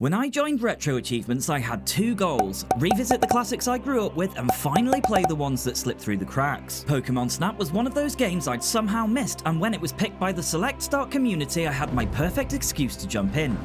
When I joined Retro Achievements, I had two goals: revisit the classics I grew up with and finally play the ones that slipped through the cracks. Pokémon Snap was one of those games I'd somehow missed, and when it was picked by the Select Start community, I had my perfect excuse to jump in.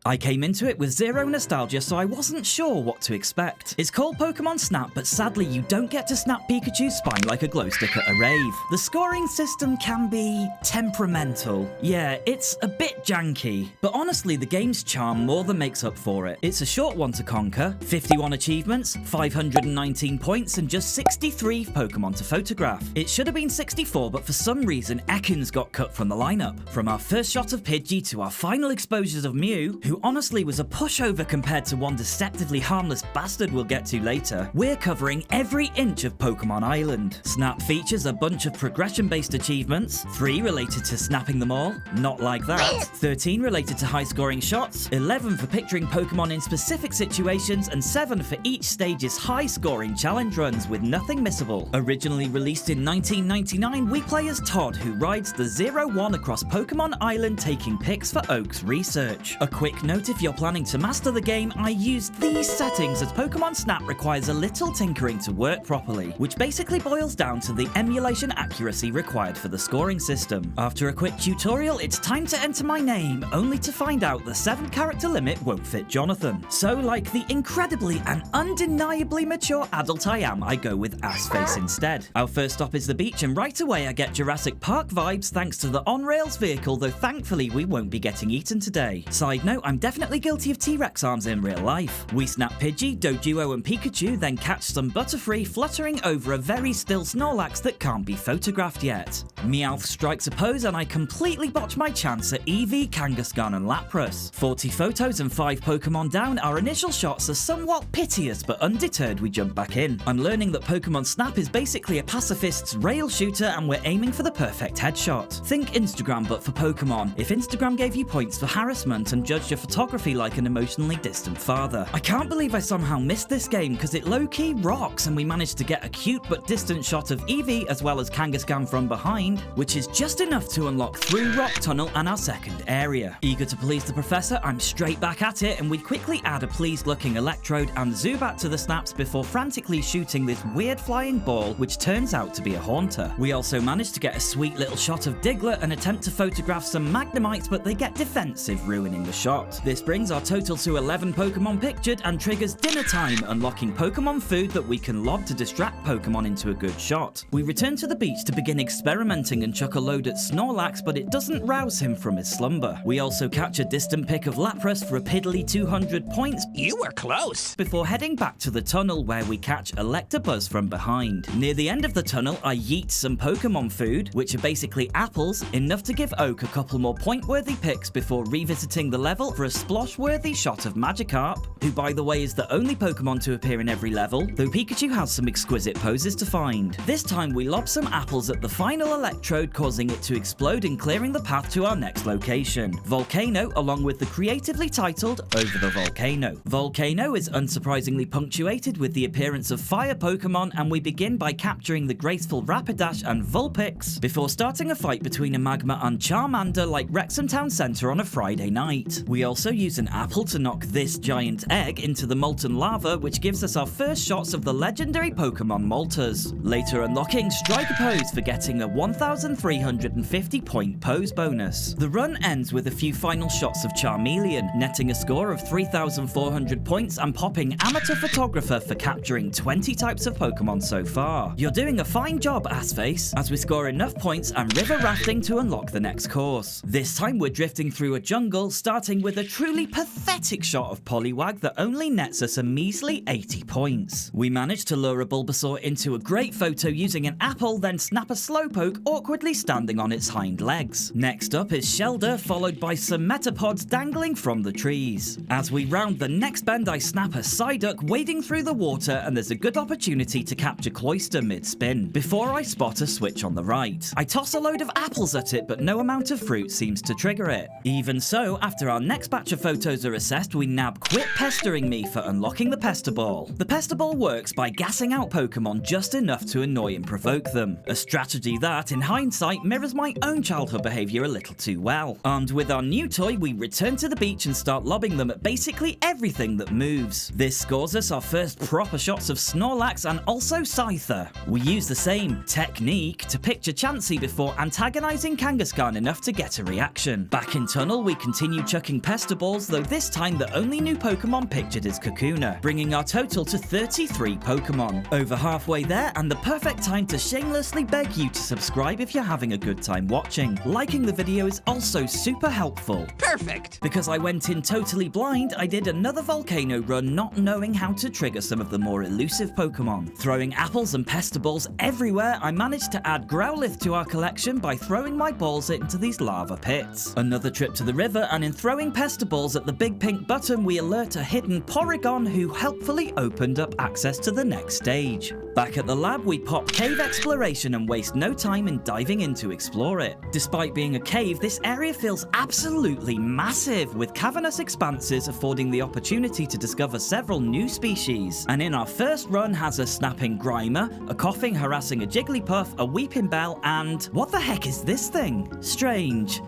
I came into it with zero nostalgia, so I wasn't sure what to expect. It's called Pokémon Snap, but sadly you don't get to snap Pikachu's spine like a glow stick at a rave. The scoring system can be temperamental. Yeah, it's a bit janky, but honestly the game's charm more than makes up for it. It's a short one to conquer, 51 achievements, 519 points, and just 63 Pokémon to photograph. It should have been 64, but for some reason Ekans got cut from the lineup. From our first shot of Pidgey to our final exposures of Mew, who honestly was a pushover compared to one deceptively harmless bastard we'll get to later, we're covering every inch of Pokemon Island. Snap features a bunch of progression-based achievements, 3 related to snapping them all, not like that, 13 related to high-scoring shots, 11 for picturing Pokemon in specific situations, and 7 for each stage's high-scoring challenge runs with nothing missable. Originally released in 1999, we play as Todd, who rides the 0-1 across Pokemon Island taking pics for Oak's research. A quick note: if you're planning to master the game, I used these settings as Pokémon Snap requires a little tinkering to work properly, which basically boils down to the emulation accuracy required for the scoring system. After a quick tutorial, it's time to enter my name, only to find out the 7-character limit won't fit Jonathan. So, like the incredibly and undeniably mature adult I am, I go with Assface instead. Our first stop is the beach, and right away I get Jurassic Park vibes thanks to the on-rails vehicle, though thankfully we won't be getting eaten today. Side note, I'm definitely guilty of T-Rex arms in real life. We snap Pidgey, Doduo and Pikachu, then catch some Butterfree fluttering over a very still Snorlax that can't be photographed yet. Meowth strikes a pose and I completely botch my chance at Eevee, Kangaskhan and Lapras. 40 photos and 5 Pokemon down, our initial shots are somewhat piteous, but undeterred we jump back in. I'm learning that Pokemon Snap is basically a pacifist's rail shooter and we're aiming for the perfect headshot. Think Instagram but for Pokemon, if Instagram gave you points for harassment and judged your photography like an emotionally distant father. I can't believe I somehow missed this game because it low-key rocks and we managed to get a cute but distant shot of Eevee as well as Kangaskhan from behind, which is just enough to unlock through Rock Tunnel and our second area. Eager to please the professor, I'm straight back at it and we quickly add a pleased-looking Electrode and Zubat to the snaps before frantically shooting this weird flying ball which turns out to be a Haunter. We also managed to get a sweet little shot of Diglett and attempt to photograph some Magnemites, but they get defensive, ruining the shot. This brings our total to 11 Pokemon pictured and triggers dinner time, unlocking Pokemon food that we can lob to distract Pokemon into a good shot. We return to the beach to begin experimenting and chuck a load at Snorlax, but it doesn't rouse him from his slumber. We also catch a distant pic of Lapras for a piddly 200 points. You were close! Before heading back to the tunnel where we catch Electabuzz from behind. Near the end of the tunnel, I yeet some Pokemon food, which are basically apples, enough to give Oak a couple more point-worthy picks before revisiting the level for a splosh-worthy shot of Magikarp, who by the way is the only Pokemon to appear in every level, though Pikachu has some exquisite poses to find. This time we lob some apples at the final Electrode, causing it to explode and clearing the path to our next location, Volcano, along with the creatively titled Over the Volcano. Volcano is unsurprisingly punctuated with the appearance of fire Pokemon, and we begin by capturing the graceful Rapidash and Vulpix before starting a fight between a Magma and Charmander like Wrexham Town Centre on a Friday night. We also use an apple to knock this giant egg into the molten lava, which gives us our first shots of the legendary Pokemon Moltres, later unlocking Striker Pose for getting a 1,350 point pose bonus. The run ends with a few final shots of Charmeleon, netting a score of 3,400 points and popping Amateur Photographer for capturing 20 types of Pokemon so far. You're doing a fine job, Assface, as we score enough points and river rafting to unlock the next course. This time we're drifting through a jungle, starting with a truly pathetic shot of Poliwag that only nets us a measly 80 points. We manage to lure a Bulbasaur into a great photo using an apple, then snap a Slowpoke awkwardly standing on its hind legs. Next up is Shelder, followed by some Metapods dangling from the trees. As we round the next bend, I snap a Psyduck wading through the water, and there's a good opportunity to capture Cloyster mid-spin, before I spot a switch on the right. I toss a load of apples at it, but no amount of fruit seems to trigger it. Even so, after our next next batch of photos are assessed, we nab Quit Pestering Me for unlocking the Pester Ball. The Pester Ball works by gassing out Pokemon just enough to annoy and provoke them, a strategy that, in hindsight, mirrors my own childhood behaviour a little too well. Armed with our new toy, we return to the beach and start lobbing them at basically everything that moves. This scores us our first proper shots of Snorlax and also Scyther. We use the same technique to picture Chansey before antagonising Kangaskhan enough to get a reaction. Back in Tunnel, we continue chucking Pester Balls, though this time the only new Pokemon pictured is Kakuna, bringing our total to 33 Pokemon. Over halfway there, and the perfect time to shamelessly beg you to subscribe if you're having a good time watching. Liking the video is also super helpful. Perfect! Because I went in totally blind, I did another Volcano run not knowing how to trigger some of the more elusive Pokemon. Throwing apples and Pester Balls everywhere, I managed to add Growlithe to our collection by throwing my balls into these lava pits. Another trip to the river, and in throwing Pester Balls at the big pink button, we alert a hidden Porygon who helpfully opened up access to the next stage. Back at the lab, we pop Cave Exploration and waste no time in diving in to explore it. Despite being a cave, this area feels absolutely massive, with cavernous expanses affording the opportunity to discover several new species. And in our first run has a snapping Grimer, a coughing harassing a Jigglypuff, a Weeping Bell, and what the heck is this thing? Strange.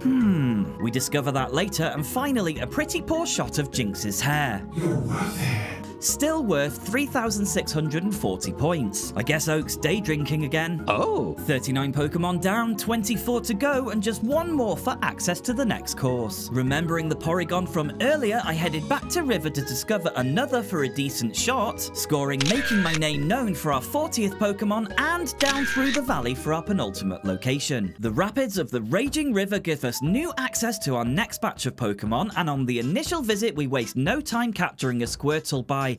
We discover that later, and finally a pretty poor shot of Jinx's hair. You're worth it. Still worth 3,640 points. I guess Oak's day drinking again. Oh! 39 Pokemon down, 24 to go, and just one more for access to the next course. Remembering the Porygon from earlier, I headed back to River to discover another for a decent shot, scoring making my name known for our 40th Pokemon, and down through the valley for our penultimate location. The rapids of the Raging River give us new access to our next batch of Pokemon, and on the initial visit we waste no time capturing a Squirtle by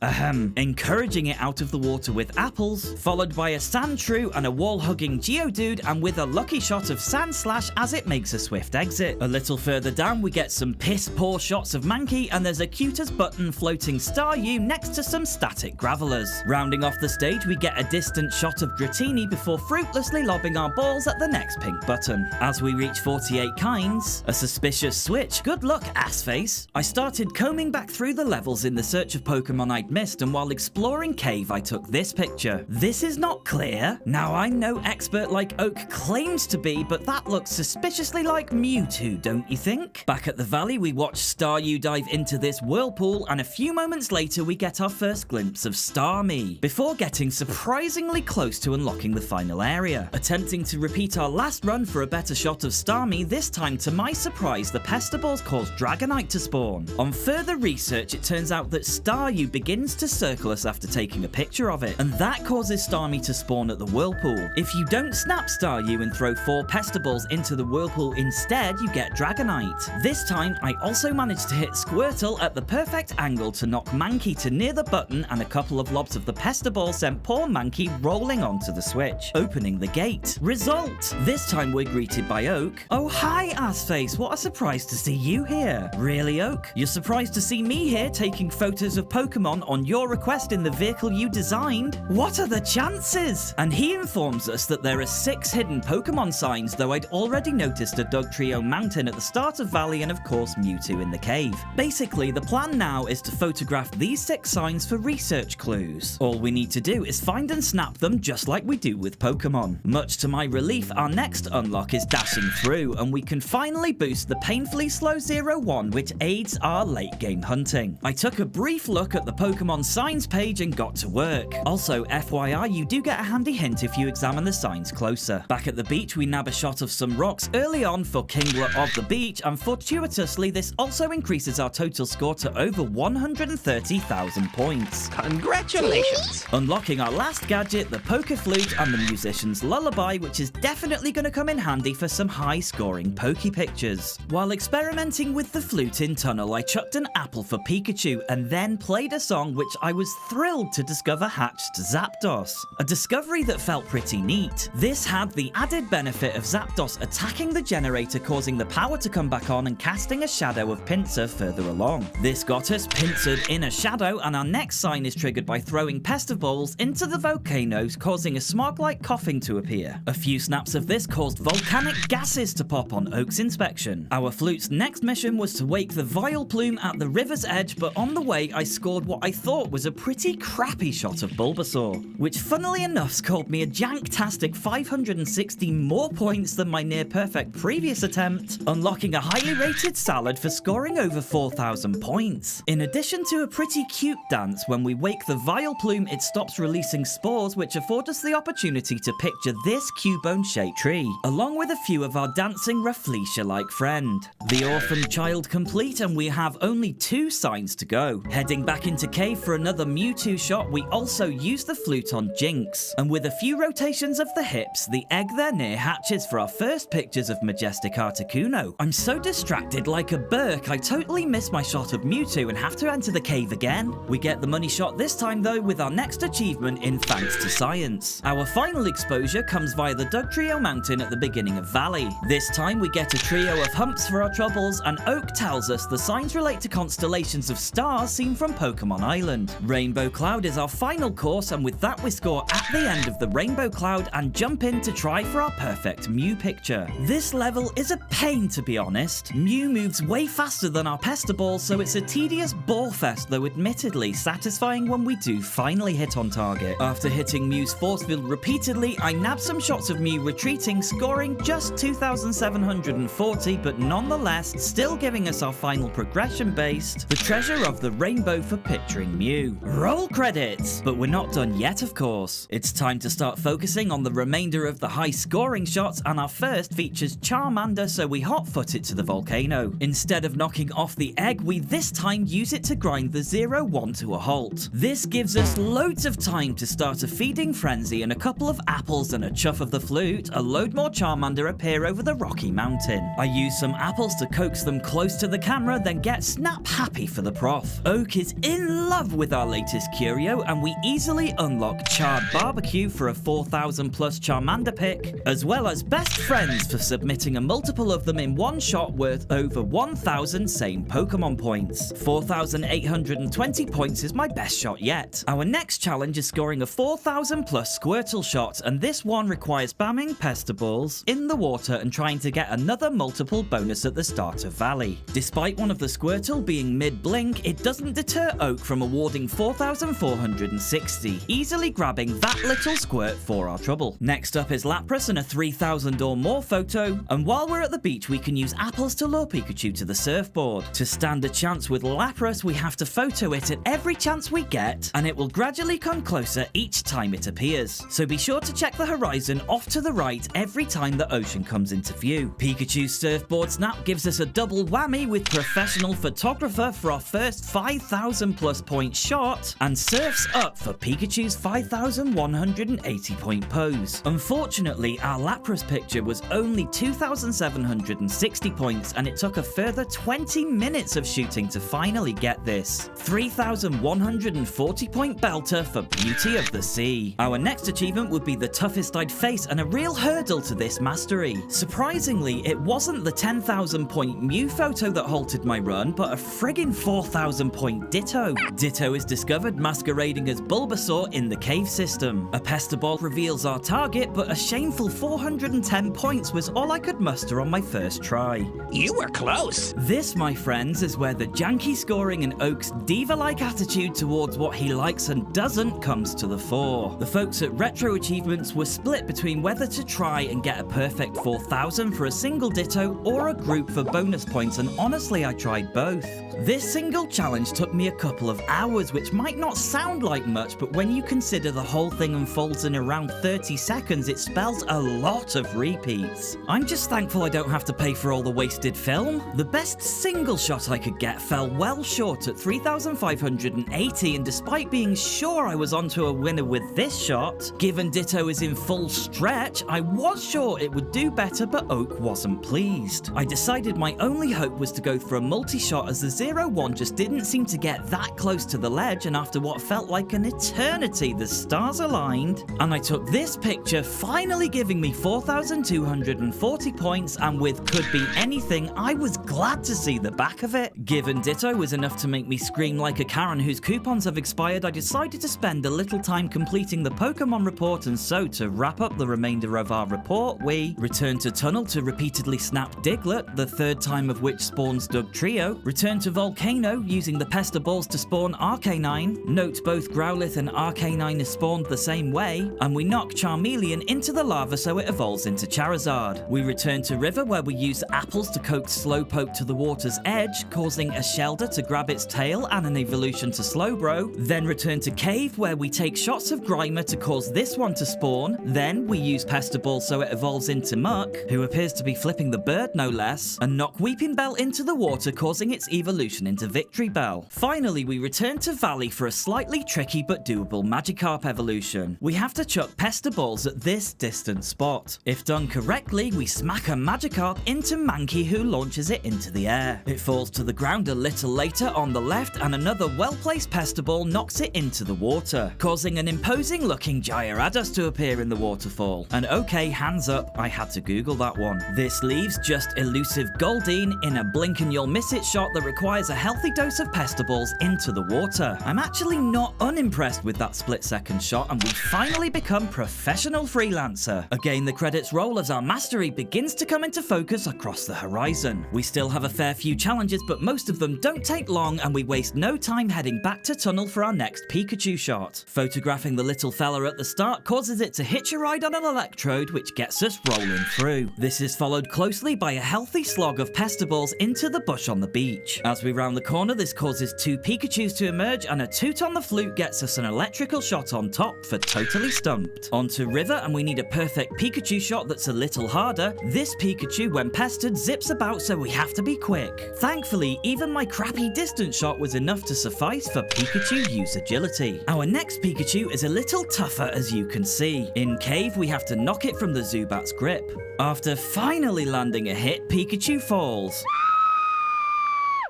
encouraging it out of the water with apples, followed by a Sandshrew and a wall-hugging Geodude, and with a lucky shot of Sandslash as it makes a swift exit. A little further down we get some piss-poor shots of Mankey, and there's a cute as button floating Staryu next to some static Gravelers. Rounding off the stage we get a distant shot of Dratini before fruitlessly lobbing our balls at the next pink button. As we reach 48 kinds, a suspicious switch, good luck assface, I started combing back through the levels in the search of Pokemon I'd missed, and while exploring Cave I took this picture. This is not clear. Now I'm no expert like Oak claims to be, but that looks suspiciously like Mewtwo, don't you think? Back at the valley we watch Staryu dive into this whirlpool, and a few moments later we get our first glimpse of Starmie, before getting surprisingly close to unlocking the final area. Attempting to repeat our last run for a better shot of Starmie, this time to my surprise the Pester Balls caused Dragonite to spawn. On further research it turns out that Staryu begins to circle us after taking a picture of it, and that causes Starmie to spawn at the whirlpool. If you don't snap Staryu and throw 4 Pester Balls into the whirlpool instead, you get Dragonite. This time I also managed to hit Squirtle at the perfect angle to knock Mankey to near the button, and a couple of lobs of the Pester Ball sent poor Mankey rolling onto the switch, opening the gate. Result! This time we're greeted by Oak. Oh hi assface, what a surprise to see you here. Really Oak? You're surprised to see me here taking photos of Pokemon on your request in the vehicle you designed? What are the chances? And he informs us that there are 6 hidden Pokemon signs, though I'd already noticed a Dugtrio mountain at the start of Valley and of course Mewtwo in the cave. Basically, the plan now is to photograph these 6 signs for research clues. All we need to do is find and snap them just like we do with Pokemon. Much to my relief, our next unlock is Dashing Through, and we can finally boost the painfully slow 0-1, which aids our late game hunting. I took a brief look at the Pokemon signs page and got to work. Also, FYI, you do get a handy hint if you examine the signs closer. Back at the beach, we nab a shot of some rocks early on for Kingler of the beach, and fortuitously, this also increases our total score to over 130,000 points. Congratulations! Unlocking our last gadget, the Poké Flute and the Musician's Lullaby, which is definitely going to come in handy for some high-scoring Poké pictures. While experimenting with the flute in Tunnel, I chucked an apple for Pikachu and then played a song song which I was thrilled to discover hatched Zapdos, a discovery that felt pretty neat. This had the added benefit of Zapdos attacking the generator, causing the power to come back on and casting a shadow of Pinsir further along. This got us Pincered in a shadow, and our next sign is triggered by throwing pester balls into the volcanoes, causing a smog-like coughing to appear. A few snaps of this caused volcanic gases to pop on Oak's inspection. Our flute's next mission was to wake the Vile Plume at the river's edge, but on the way I scored what I thought was a pretty crappy shot of Bulbasaur, which funnily enough scored me a janktastic 560 more points than my near-perfect previous attempt, unlocking a highly rated salad for scoring over 4,000 points. In addition to a pretty cute dance, when we wake the Vile Plume it stops releasing spores, which afford us the opportunity to picture this cubone-shaped tree, along with a few of our dancing Rafflesia-like friend. The Orphaned Child complete, and we have only 2 signs to go. Heading back into cave for another Mewtwo shot, we also use the flute on Jinx, and with a few rotations of the hips, the egg there near hatches for our first pictures of majestic Articuno. I'm so distracted like a Burk, I totally miss my shot of Mewtwo and have to enter the cave again. We get the money shot this time though with our next achievement in Thanks to Science. Our final exposure comes via the Dugtrio Mountain at the beginning of Valley. This time we get a trio of humps for our troubles, and Oak tells us the signs relate to constellations of stars seen from Pokémon Island. Rainbow Cloud is our final course, and with that we score at the end of the Rainbow Cloud and jump in to try for our perfect Mew picture. This level is a pain to be honest. Mew moves way faster than our Pester Ball, so it's a tedious ball fest, though admittedly satisfying when we do finally hit on target. After hitting Mew's force field repeatedly, I nabbed some shots of Mew retreating, scoring just 2,740, but nonetheless still giving us our final progression based, the treasure of the rainbow for picturing Mew. Roll credits! But we're not done yet, of course. It's time to start focusing on the remainder of the high scoring shots, and our first features Charmander, so we hot-foot it to the volcano. Instead of knocking off the egg, we this time use it to grind the 0-1 to a halt. This gives us loads of time to start a feeding frenzy, and a couple of apples and a chuff of the flute, a load more Charmander appear over the rocky mountain. I use some apples to coax them close to the camera, then get snap happy for the prof. Oak is in love with our latest curio, and we easily unlock Charred Barbecue for a 4,000 plus Charmander pick, as well as best friends for submitting a multiple of them in one shot worth over 1,000 same Pokemon points. 4,820 points is my best shot yet. Our next challenge is scoring a 4,000 plus Squirtle shot, and this one requires spamming Pester Balls in the water and trying to get another multiple bonus at the start of Valley. Despite one of the Squirtle being mid-blink, it doesn't deter Oak from awarding 4,460, easily grabbing that little squirt for our trouble. Next up is Lapras and a 3,000 or more photo, and while we're at the beach we can use apples to lure Pikachu to the surfboard. To stand a chance with Lapras, we have to photo it at every chance we get, and it will gradually come closer each time it appears. So be sure to check the horizon off to the right every time the ocean comes into view. Pikachu's surfboard snap gives us a double whammy with professional photographer for our first 5,000 plus point shot, and surfs up for Pikachu's 5,180 point pose. Unfortunately, our Lapras picture was only 2,760 points, and it took a further 20 minutes of shooting to finally get this 3,140 point belter for Beauty of the Sea. Our next achievement would be the toughest I'd face, and a real hurdle to this mastery. Surprisingly, it wasn't the 10,000 point Mew photo that halted my run, but a friggin' 4,000 point Ditto. Ditto is discovered masquerading as Bulbasaur in the cave system. A Pester Ball reveals our target, but a shameful 410 points was all I could muster on my first try. You were close. This, my friends, is where the janky scoring and Oak's diva-like attitude towards what he likes and doesn't comes to the fore. The folks at Retro Achievements were split between whether to try and get a perfect 4,000 for a single Ditto or a group for bonus points, and honestly I tried both. This single challenge took me a couple of hours, which might not sound like much, but when you consider the whole whole thing unfolds in around 30 seconds, it spells a lot of repeats. I'm just thankful I don't have to pay for all the wasted film. The best single shot I could get fell well short at 3,580, and despite being sure I was onto a winner with this shot, given Ditto is in full stretch, I was sure it would do better, but Oak wasn't pleased. I decided my only hope was to go for a multi-shot, as the 0-1 just didn't seem to get that close to the ledge, and after what felt like an eternity, the stars aligned, and I took this picture, finally giving me 4,240 points, and with could be anything, I was glad to see the back of it. Given Ditto was enough to make me scream like a Karen whose coupons have expired, I decided to spend a little time completing the Pokemon report, and so to wrap up the remainder of our report, we return to Tunnel to repeatedly snap Diglett, the third time of which spawns Dugtrio, return to Volcano using the Pester Balls to spawn Arcanine, note both Growlithe and Arcanine is spawned the same way, and we knock Charmeleon into the lava so it evolves into Charizard. We return to River where we use apples to coax Slowpoke to the water's edge, causing a Shelder to grab its tail and an evolution to Slowbro, then return to Cave where we take shots of Grimer to cause this one to spawn, then we use Pester Ball so it evolves into Muck, who appears to be flipping the bird no less, and knock Weeping Bell into the water, causing its evolution into Victory Bell. Finally, we return to Valley for a slightly tricky but doable Magikarp evolution. We have to chuck Pester Balls at this distant spot. If done correctly, we smack a Magikarp into Mankey, who launches it into the air. It falls to the ground a little later on the left, and another well-placed Pester Ball knocks it into the water, causing an imposing-looking Gyarados to appear in the waterfall. And okay, hands up, I had to Google that one. This leaves just elusive Goldeen in a blink and you'll miss it shot that requires a healthy dose of Pester Balls into the water. I'm actually not unimpressed with that split-second shot, and we finally become professional freelancer. Again, the credits roll as our mastery begins to come into focus across the horizon. We still have a fair few challenges, but most of them don't take long, and we waste no time heading back to Tunnel for our next Pikachu shot. Photographing the little fella at the start causes it to hitch a ride on an electrode, which gets us rolling through. This is followed closely by a healthy slog of Pester Balls into the bush on the beach. As we round the corner, this causes two Pikachus to emerge, and a toot on the flute gets us an electrical shot on top for totally stumped. Onto River, and we need a perfect Pikachu shot that's a little harder. This Pikachu, when pestered, zips about, so we have to be quick. Thankfully, even my crappy distance shot was enough to suffice for Pikachu use agility. Our next Pikachu is a little tougher, as you can see. In Cave, we have to knock it from the Zubat's grip. After finally landing a hit, Pikachu falls,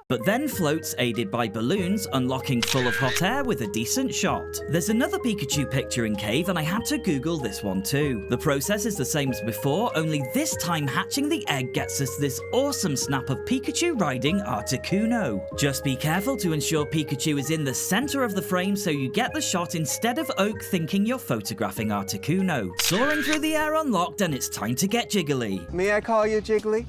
but then floats aided by balloons, unlocking full of hot air with a decent shot. There's another Pikachu picture in Cave, and I had to Google this one too. The process is the same as before, only this time hatching the egg gets us this awesome snap of Pikachu riding Articuno. Just be careful to ensure Pikachu is in the center of the frame so you get the shot instead of Oak thinking you're photographing Articuno. Soaring through the air unlocked, and it's time to get jiggly. May I call you Jiggly?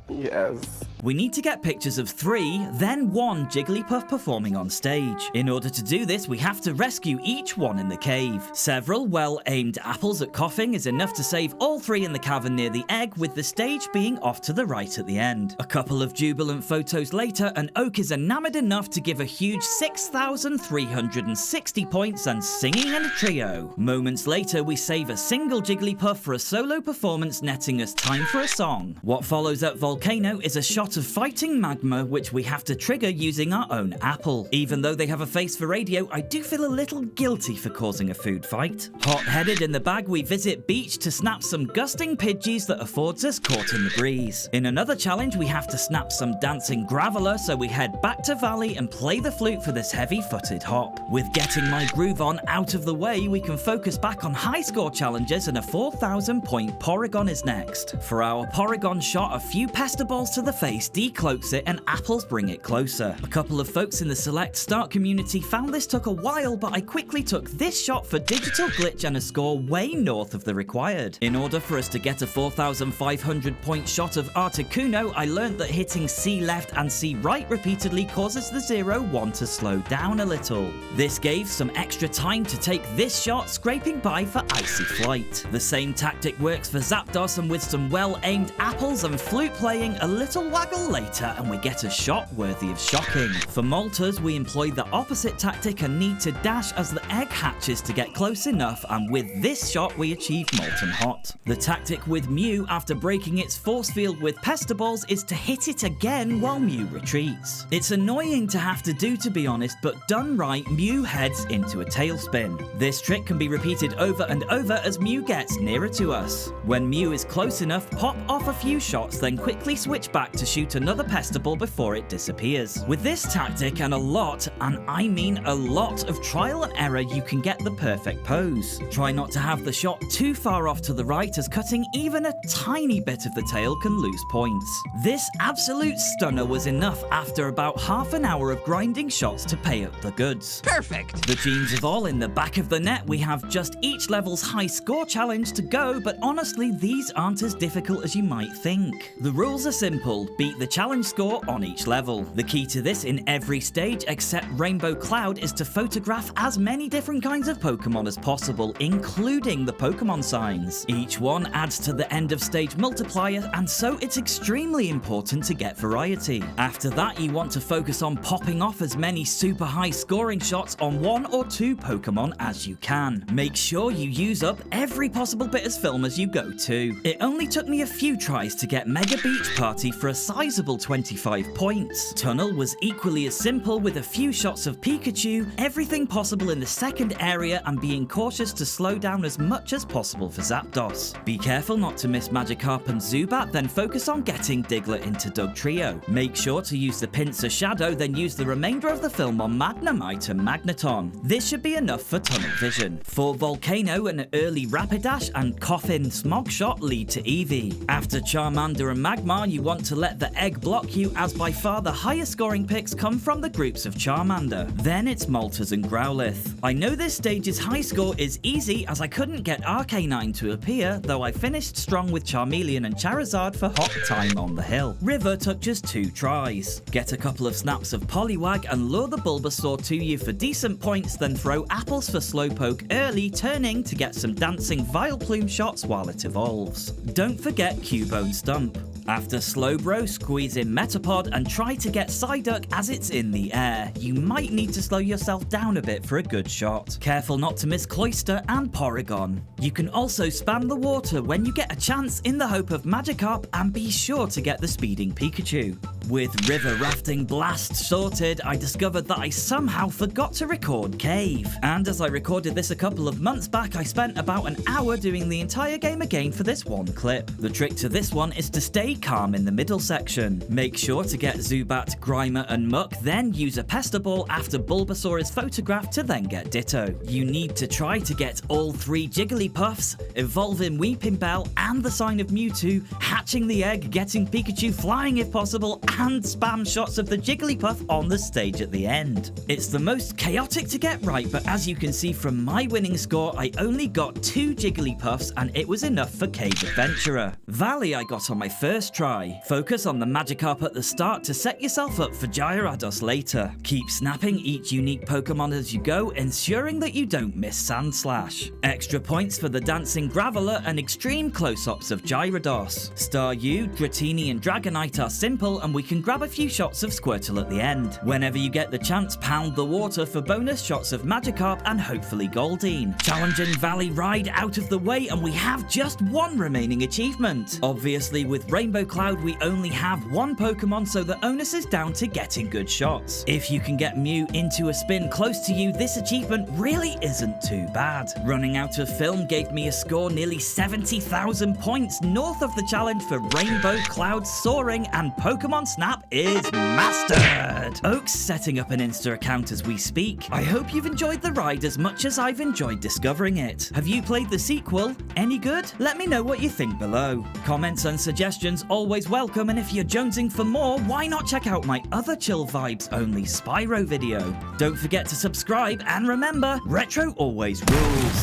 Yes. We need to get pictures of 3, then 1 Jigglypuff performing on stage. In order to do this, we have to rescue each one in the cave. Several well-aimed apples at coughing is enough to save all 3 in the cavern near the egg, with the stage being off to the right at the end. A couple of jubilant photos later, and Oak is enamored enough to give a huge 6,360 points and singing in a trio. Moments later, we save a single Jigglypuff for a solo performance, netting us time for a song. What follows at Volcano is a shot of fighting magma, which we have to trigger using our own apple. Even though they have a face for radio, I do feel a little guilty for causing a food fight. Hot-headed in the bag, we visit beach to snap some gusting Pidgeys that affords us Caught in the Breeze. In another challenge, we have to snap some dancing Graveler, so we head back to Valley and play the flute for this heavy-footed hop. With getting my groove on out of the way, we can focus back on high-score challenges, and a 4,000-point Porygon is next. For our Porygon shot, a few Pester Balls to the face decloaks it, and apples bring it closer. A couple of folks in the Select Start community found this took a while, but I quickly took this shot for digital glitch and a score way north of the required. In order for us to get a 4,500 point shot of Articuno, I learned that hitting C left and C right repeatedly causes the 0-1 to slow down a little. This gave some extra time to take this shot, scraping by for Icy Flight. The same tactic works for Zapdos, and with some well-aimed apples and flute playing, a little wag little later and we get a shot worthy of shocking. For Molters, we employ the opposite tactic and need to dash as the egg hatches to get close enough, and with this shot we achieve Molten Hot. The tactic with Mew after breaking its force field with Pestaballs is to hit it again while Mew retreats. It's annoying to have to do, to be honest, but done right, Mew heads into a tailspin. This trick can be repeated over and over as Mew gets nearer to us. When Mew is close enough, pop off a few shots, then quickly switch back to shoot another Pestable before it disappears. With this tactic and a lot, and I mean a lot of trial and error, you can get the perfect pose. Try not to have the shot too far off to the right, as cutting even a tiny bit of the tail can lose points. This absolute stunner was enough after about half an hour of grinding shots to pay up the goods. Perfect! The genes are all in the back of the net. We have just each level's high score challenge to go, but honestly, these aren't as difficult as you might think. The rules are simple: beat the challenge score on each level. The key to this in every stage except Rainbow Cloud is to photograph as many different kinds of Pokemon as possible, including the Pokemon signs. Each one adds to the end of stage multiplier, and so it's extremely important to get variety. After that, you want to focus on popping off as many super high scoring shots on 1 or 2 Pokemon as you can. Make sure you use up every possible bit of film as you go too. It only took me a few tries to get Mega Beach Party for a sizable 25 points. Tunnel was equally as simple, with a few shots of Pikachu, everything possible in the second area, and being cautious to slow down as much as possible for Zapdos. Be careful not to miss Magikarp and Zubat, then focus on getting Diglett into Dugtrio. Make sure to use the Pinscer Shadow, then use the remainder of the film on Magnemite and Magneton. This should be enough for tunnel vision. For Volcano, an early Rapidash and Coffin Smog Shot lead to Eevee. After Charmander and Magmar, you want to let the egg block you, as by far the highest scoring picks come from the groups of Charmander. Then it's Moltres and Growlithe. I know this stage's high score is easy, as I couldn't get Arcanine to appear, though I finished strong with Charmeleon and Charizard for Hot Time on the Hill. River took just 2 tries. Get a couple of snaps of Poliwag and lure the Bulbasaur to you for decent points, then throw apples for Slowpoke early, turning to get some dancing Vileplume shots while it evolves. Don't forget Cubone Stump. After Slowbro, squeeze in Metapod and try to get Psyduck as it's in the air. You might need to slow yourself down a bit for a good shot. Careful not to miss Cloyster and Porygon. You can also spam the water when you get a chance in the hope of Magikarp, and be sure to get the speeding Pikachu. With River Rafting Blast sorted, I discovered that I somehow forgot to record Cave. And as I recorded this a couple of months back, I spent about an hour doing the entire game again for this one clip. The trick to this one is to stay calm in the middle section. Make sure to get Zubat, Grimer and Muck, then use a Pestable after Bulbasaur is photographed to then get Ditto. You need to try to get all 3 Jigglypuffs, evolving Weeping Bell and the Sign of Mewtwo, hatching the egg, getting Pikachu flying if possible, and spam shots of the Jigglypuff on the stage at the end. It's the most chaotic to get right, but as you can see from my winning score, I only got 2 Jigglypuffs and it was enough for Cave Adventurer. Valley I got on my first try. Focus on the Magikarp at the start to set yourself up for Gyarados later. Keep snapping each unique Pokemon as you go, ensuring that you don't miss Sandslash. Extra points for the Dancing Graveler and extreme close-ups of Gyarados. Staryu, Dratini and Dragonite are simple, and we can grab a few shots of Squirtle at the end. Whenever you get the chance, pound the water for bonus shots of Magikarp and hopefully Goldeen. Challenging Valley Ride out of the way, and we have just 1 remaining achievement. Obviously, with Rainbow Cloud, we only have 1 Pokemon, so the onus is down to getting good shots. If you can get Mew into a spin close to you, this achievement really isn't too bad. Running out of film gave me a score nearly 70,000 points north of the challenge for Rainbow Cloud Soaring, and Pokemon Snap is mastered! Oak's setting up an Insta account as we speak. I hope you've enjoyed the ride as much as I've enjoyed discovering it. Have you played the sequel? Any good? Let me know what you think below. Comments and suggestions always welcome, and if you're jonesing for more, why not check out my other Chill Vibes only Spyro video? Don't forget to subscribe, and remember, retro always rules.